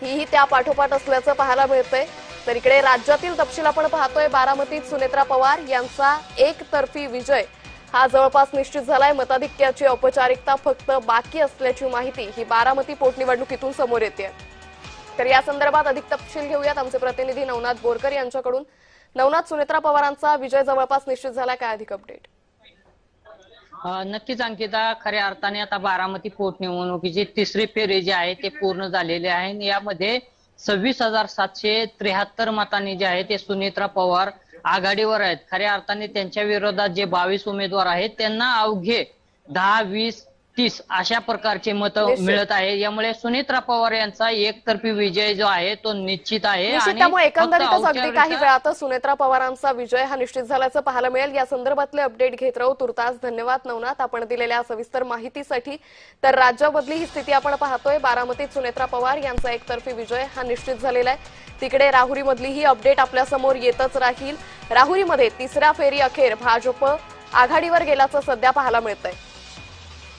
ही त्या पाठोपाठ असल्याचं पाहायला मिळतंय। तर इकडे राज्यातील तपशील आपण पाहतोय। बारामतीत सुनेत्रा पवार यांचा एकतर्फी विजय हा जवळपास निश्चित झालाय। मताधिक्याची औपचारिकता फक्त बाकी असल्याची माहिती ही बारामती पोटनिवडणुकीतून समोर येते। तर या संदर्भात अधिक तपशील घेऊयात आमचे प्रतिनिधी नवनाथ बोरकर यांच्याकडून। नवनाथ, सुनेत्रा पवारांचा विजय जवळपास निश्चित झाला, काय अधिक अपडेट? नक्कीच अंकिता, खऱ्या अर्थाने आता बारामती पोटनिवडणुकीची तिसरी फेरी जी आहे ते पूर्ण झालेली आहे। यामध्ये 26,773 मतांनी जे आहे ते सुनेत्रा पवार आघाडीवर आहेत। खऱ्या अर्थाने त्यांच्या विरोधात जे 22 उमेदवार आहेत त्यांना अवघे 10, 20, 30 अशा प्रकारचे मत मिळत आहे। यामुळे सुनेत्रा पवार यांचा एकतर्फी विजय जो आहे तो निश्चित आहे। आणि त्यामुळे एकंदरीतच अगदी काही वेळातच सुनेत्रा पवारांचा विजय हा निश्चित झाल्याचं पाहायला मिळेल। या संदर्भातले अपडेट घेत राहू। तुर्तास धन्यवाद नवनाथ, आपण दिलेल्या सविस्तर माहितीसाठी। तर राज्यामधली ही स्थिती आपण पाहतोय। बारामतीत सुनेत्रा पवार यांचा एकतर्फी विजय हा निश्चित झालेला आहे। तिकडे राहुरीमधली ही अपडेट आपल्या समोर येतच राहील। राहुरीमध्ये तिसऱ्या फेरी अखेर भाजप आघाडीवर गेल्याचं सध्या पाहायला मिळतंय।